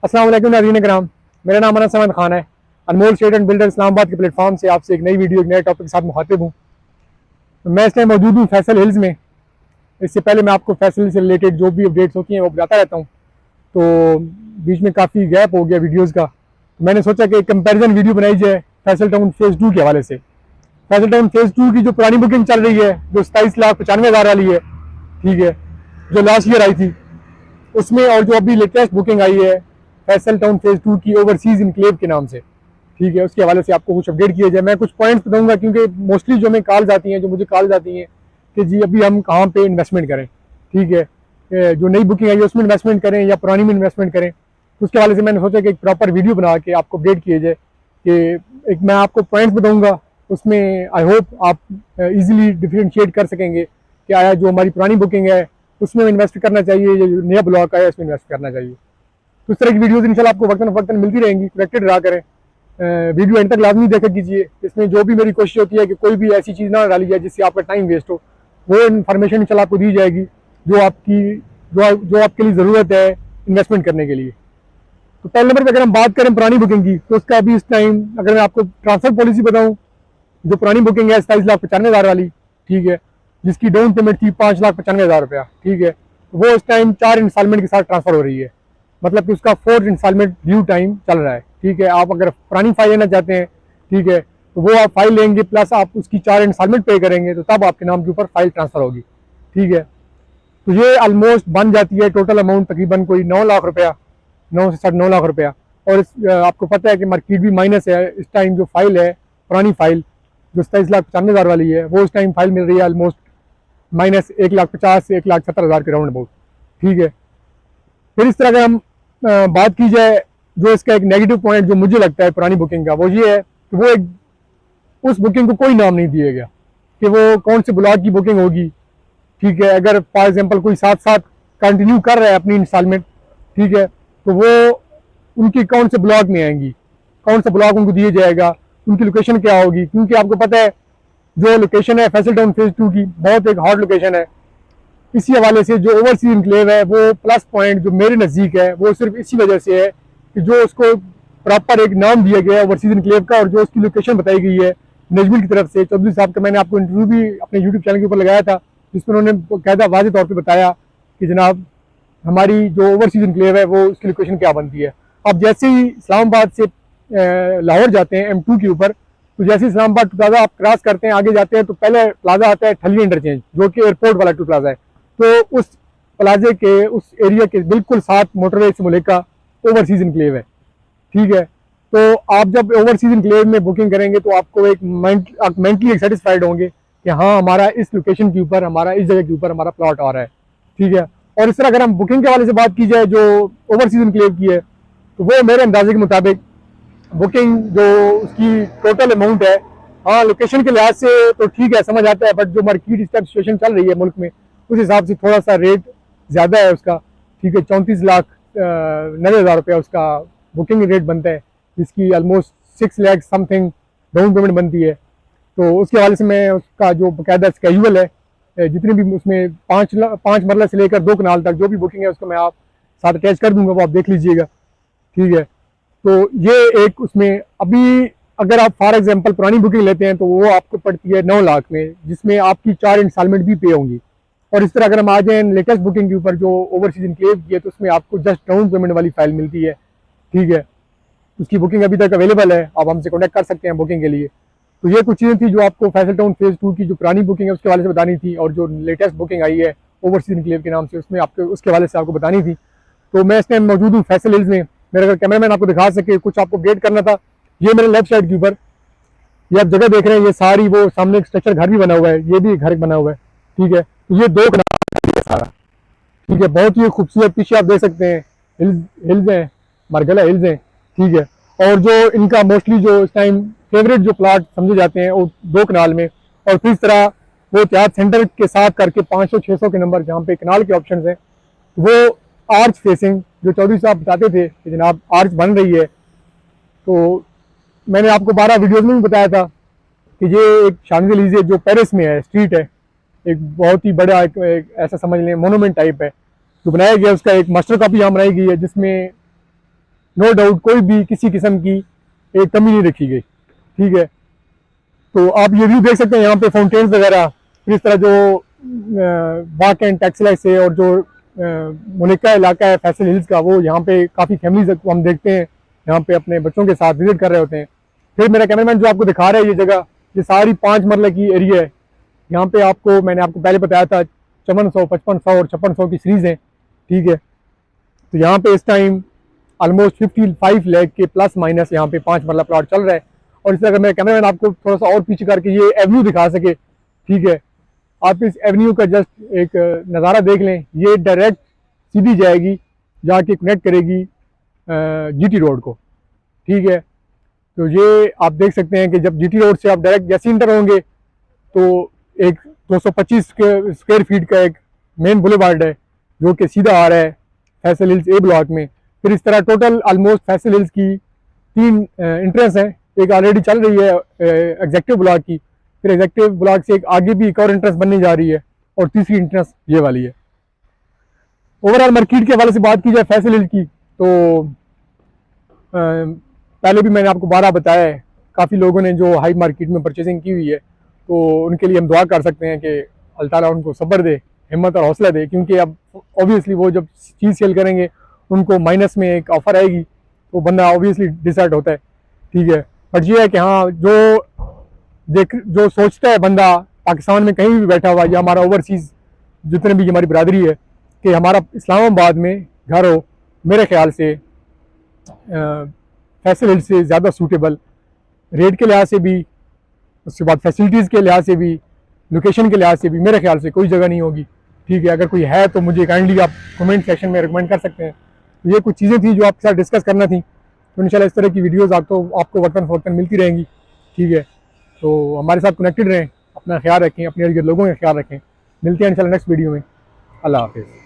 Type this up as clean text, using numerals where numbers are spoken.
अस्सलाम वालेकुम नाज़रीन कराम, मेरा नाम अनस अहमद खान है। अनमोल स्टेट एंड बिल्डर इस्लामाबाद के प्लेटफॉर्म से आपसे एक नई वीडियो एक नए टॉपिक के साथ मुखातिब हूँ। मैं इस टाइम मौजूद हूँ फैसल हिल्स में। इससे पहले मैं आपको फैसल से रिलेटेड जो भी अपडेट्स होती हैं वो बताता रहता हूँ। तो बीच में काफ़ी गैप हो गया वीडियोज़ का, तो मैंने सोचा कि एक कंपेरिजन वीडियो बनाई जाए फैसल टाउन फेज़ 2 के हवाले से। फैसल टाउन फेज़ 2 की जो पुरानी बुकिंग चल रही है, जो 27,95,000 वाली है, ठीक है, जो लास्ट ईयर आई थी उसमें, और जो अभी लेटेस्ट बुकिंग आई है फैसल टाउन फेज़ 2 की ओवरसीज़ इनक्लेव के नाम से, ठीक है, उसके हवाले से आपको कुछ अपडेट किया जाए। मैं कुछ पॉइंट्स बताऊंगा क्योंकि मोस्टली जो हमें कॉल्स आती हैं, जो मुझे कॉल्स आती हैं कि जी अभी हम कहाँ पे इन्वेस्टमेंट करें, ठीक है, जो नई बुकिंग आई है उसमें इन्वेस्टमेंट करें या पुरानी में इन्वेस्टमेंट करें। तो उसके हवाले से मैंने सोचा कि एक प्रॉपर वीडियो बना के आपको अपडेट किया जाए कि एक मैं आपको पॉइंट्स बताऊँगा, उसमें आई होप आप ईजिली डिफ्रेंशिएट कर सकेंगे कि आया जो हमारी पुरानी बुकिंग है उसमें इन्वेस्ट करना चाहिए, जो नया ब्लॉक आया उसमें इन्वेस्ट करना चाहिए। तो इस तरह की वीडियोज़ इंशाल्लाह आपको वक्तन फ़क्तन मिलती रहेंगी, कनेक्टेड रहा करें। वीडियो एंड तक लाजमी देखा कीजिए। इसमें जो भी मेरी कोशिश होती है कि कोई भी ऐसी चीज़ ना डाली जाए जिससे आपका टाइम वेस्ट हो, वो इन्फॉर्मेशन इंशाल्लाह आपको दी जाएगी जो आपके लिए ज़रूरत है इन्वेस्टमेंट करने के लिए। तो पहले नंबर पर अगर हम बात करें पुरानी बुकिंग की, तो उसका अभी इस टाइम अगर मैं आपको ट्रांसफर पॉलिसी बताऊँ, जो पुरानी बुकिंग है 27,95,000 वाली, ठीक है, जिसकी डाउन पेमेंट थी 5,95,000 रुपया, ठीक है, वो इस टाइम 4 इंस्टॉलमेंट के साथ ट्रांसफर हो रही है। मतलब कि उसका 4 इंस्टॉलमेंट ड्यू टाइम चल रहा है, ठीक है। आप अगर पुरानी फाइल लेना चाहते हैं, ठीक है, तो वो आप फाइल लेंगे प्लस आप उसकी 4 इंस्टॉलमेंट पे करेंगे तो तब आपके नाम के ऊपर फाइल ट्रांसफर होगी, ठीक है। तो ये ऑलमोस्ट बन जाती है टोटल अमाउंट तकरीबन कोई 9 लाख रुपया, 9 से 9.5 लाख रुपया। और आपको पता है कि मार्केट भी माइनस है इस टाइम। जो फाइल है पुरानी फाइल जो 27,95,000 वाली है, वो इस टाइम फाइल मिल रही है ऑलमोस्ट माइनस 1,50,000 से 1,70,000 के राउंड अबाउट, ठीक है। फिर इस तरह अगर हम बात की जाए, जो इसका एक नेगेटिव पॉइंट जो मुझे लगता है पुरानी बुकिंग का, वो ये है कि वो एक उस बुकिंग को कोई नाम नहीं दिया गया कि वो कौन से ब्लॉक की बुकिंग होगी, ठीक है। अगर फॉर एग्जांपल कोई साथ साथ कंटिन्यू कर रहा है अपनी इंस्टॉलमेंट, ठीक है, तो वो उनकी कौन से ब्लॉक में आएंगी, कौन सा ब्लॉक उनको दिया जाएगा, उनकी लोकेशन क्या होगी। क्योंकि आपको पता है जो लोकेशन है फैसल टाउन फेज़ 2 की बहुत एक हॉट लोकेशन है। इसी हवाले से जो ओवरसीज इनक्लेव है, वो प्लस पॉइंट जो मेरे नज़दीक है वो सिर्फ इसी वजह से है कि जो उसको प्रॉपर एक नाम दिया गया है ओवरसीज इनक्लेव का, और जो उसकी लोकेशन बताई गई है मैनेजमेंट की तरफ से। चौधरी साहब का मैंने आपको इंटरव्यू भी अपने यूट्यूब चैनल के ऊपर लगाया था, जिसमें उन्होंने कायदा वाज़े तौर पर बताया कि जनाब हमारी जो ओवरसीज इनक्लेव है वो उसकी लोकेशन क्या बनती है। अब जैसे ही इस्लामाबाद से लाहौर जाते हैं M2 के ऊपर, तो जैसे इस्लामाबाद टू प्लाजा आप क्रॉस करते हैं, आगे जाते हैं, तो पहले प्लाजा आता है ठली इंटरचेंज, जो कि एयरपोर्ट वाला टू प्लाजा है। तो उस प्लाजे के उस एरिया के बिल्कुल साथ मोटरवे से मुलेका ओवरसीज इनक्लेव है, ठीक है। तो आप जब ओवरसीज इनक्लेव में बुकिंग करेंगे तो आपको एक मेंटली एक सेटिस्फाइड होंगे कि हाँ हमारा इस लोकेशन के ऊपर, हमारा इस जगह के ऊपर हमारा प्लॉट आ रहा है, ठीक है। और इस तरह अगर हम बुकिंग के हवाले से बात की जाए जो ओवरसीज इनक्लेव की है, तो वो मेरे अंदाजे के मुताबिक बुकिंग जो उसकी टोटल अमाउंट है, हाँ लोकेशन के लिहाज से तो ठीक है, समझ आता है, बट जो मार्केट इस टाइप सिचुएशन चल रही है मुल्क में, उस हिसाब से थोड़ा सा रेट ज़्यादा है उसका, ठीक है। 34,90,000 रुपया उसका बुकिंग रेट बनता है, जिसकी almost 6 lakh something down payment बनती है। तो उसके हवाले से मैं उसका जो बाकायदा स्केड्यूल है, जितने भी उसमें 5 मरला से लेकर 2 कनाल तक जो भी बुकिंग है उसको मैं आप साथ अटैच कर दूंगा, वो आप देख लीजिएगा, ठीक है। तो ये एक उसमें अभी अगर आप फॉर एग्जांपल पुरानी बुकिंग लेते हैं तो वो आपको पड़ती है 9 लाख में, जिसमें आपकी 4 इंस्टॉलमेंट भी पे होंगी। और इस तरह अगर हम आ जाए लेटेस्ट बुकिंग के ऊपर जो ओवरसीज इनक्लेव की है, तो उसमें आपको जस्ट डाउन पेमेंट वाली फाइल मिलती है, ठीक है। उसकी बुकिंग अभी तक अवेलेबल है, आप हमसे कॉन्टैक्ट कर सकते हैं बुकिंग के लिए। तो ये कुछ चीज़ें थी जो आपको फैसल टाउन फेज़ 2 की जो पुरानी बुकिंग है उसके हवाले से बतानी थी, और जो लेटेस्ट बुकिंग आई है ओवरसीज इनक्लेव के नाम से उसमें आपको उसके हवाले से आपको बतानी थी। तो मैं इस टाइम मौजूद हूँ फैसल हिल्स में। मेरा अगर कैमरामैन आपको दिखा सके, कुछ आपको अपडेट करना था। ये मेरे लेफ्ट साइड के ऊपर ये आप जगह देख रहे हैं, ये सारी वो सामने एक स्ट्रक्चर घर भी बना हुआ है, ये भी घर बना हुआ है, ठीक है। तो ये 2 कनाल है सारा, ठीक है, बहुत ही खूबसूरत। पीछे आप देख सकते हैं हिल्स हैं, मारगला हिल्स हैं, ठीक है। और जो इनका मोस्टली जो इस टाइम फेवरेट जो प्लाट समझे जाते हैं वो 2 कनाल में, और फिर इस तरह वो इतिहाद सेंटर के साथ करके 500-600 के नंबर जहाँ पे कनाल के ऑप्शन हैं, वो आर्च फेसिंग जो चौधरी साहब बताते थे कि जनाब आर्च बन रही है। तो मैंने आपको 12 वीडियोज़ में भी बताया था कि ये एक शांजलीज़े जो पेरिस में है स्ट्रीट है, एक बहुत ही बड़ा एक ऐसा समझ लें मोनूमेंट टाइप है जो बनाया गया। उसका एक मास्टर कॉपी यहाँ बनाई गई है, जिसमें नो डाउट कोई भी किसी किस्म की एक कमी नहीं रखी गई। ठीक है, तो आप ये व्यू देख सकते हैं यहाँ पे फाउंटेन्स वगैरह, फिर इस तरह जो वाक एंड टैक्सलाइस है और जो मुनिका इलाका है फैसल हिल्स का, वो यहाँ पे काफ़ी फैमिलीज हम देखते हैं यहाँ पे अपने बच्चों के साथ विजिट कर रहे होते हैं। फिर मेरा कैमरामैन जो आपको दिखा रहा है ये जगह, ये सारी 5 मरले की एरिया है। यहाँ पे आपको मैंने आपको पहले बताया था 5400, 5500 और 5600 की सीरीज है। ठीक है, तो यहाँ पे इस टाइम ऑलमोस्ट 55 लाख के प्लस माइनस यहाँ पे 5 मरला प्लॉट चल रहा है। और इसलिए अगर मेरा कैमरामैन आपको थोड़ा सा और पीछे करके ये एवेन्यू दिखा सके, ठीक है, आप इस एवेन्यू का जस्ट एक नज़ारा देख लें। ये डायरेक्ट सीधी जाएगी, जाके कनेक्ट करेगी जीटी रोड को। ठीक है, तो ये आप देख सकते हैं कि जब जीटी रोड से आप डायरेक्ट जैसे इंटर होंगे तो एक 225 स्क्वायर फीट का एक मेन बुलेवार्ड है जो कि सीधा आ रहा है फैसल हिल्स ए ब्लॉक में। फिर इस तरह टोटल ऑलमोस्ट फैसल हिल्स की 3 इंट्रेंस हैं। एक ऑलरेडी चल रही है एग्जेक्टिव ब्लॉक की, फिर एग्जेक्टिव ब्लॉक से एक आगे भी एक और इंट्रेंस बनने जा रही है, और तीसरी इंट्रेंस ये वाली है। ओवरऑल मार्केट के हवाले से बात की जाए फैसल हिल्स की, तो पहले भी मैंने आपको 12 बताया है, काफ़ी लोगों ने जो हाई मार्केट में परचेजिंग की हुई है, तो उनके लिए हम दुआ कर सकते हैं कि अल्लाह ताला उनको सब्र दे, हिम्मत और हौसला दे, क्योंकि अब ऑब्वियसली वो जब चीज़ सेल करेंगे उनको माइनस में एक ऑफ़र आएगी तो बंदा ऑब्वियसली डिसाइड होता है। ठीक है, बट ये है कि हाँ, जो सोचता है बंदा पाकिस्तान में कहीं भी बैठा हुआ, या हमारा ओवरसीज़ जितने भी हमारी बरादरी है, कि हमारा इस्लामाबाद में घर हो, मेरे ख्याल से फैसल हिल्स से ज़्यादा सूटेबल, रेट के लिहाज से भी, उसके बाद फैसिलिटीज़ के लिहाज से भी, लोकेशन के लिहाज से भी मेरे ख्याल से कोई जगह नहीं होगी। ठीक है, अगर कोई है तो मुझे काइंडली आप कमेंट सेक्शन में रिकमेंड कर सकते हैं। तो ये कुछ चीज़ें थी जो आपके साथ डिस्कस करना थी, तो इंशाल्लाह इस तरह की वीडियोज़ आपको वक्तन फ़ौक्तन मिलती रहेंगी। ठीक है, तो हमारे साथ कनेक्टेड रहें, अपना ख्याल रखें, अपने इर्द गिर्द लोगों का ख्याल रखें। मिलते हैं इंशाल्लाह नेक्स्ट वीडियो में। अल्लाह हाफ़िज़।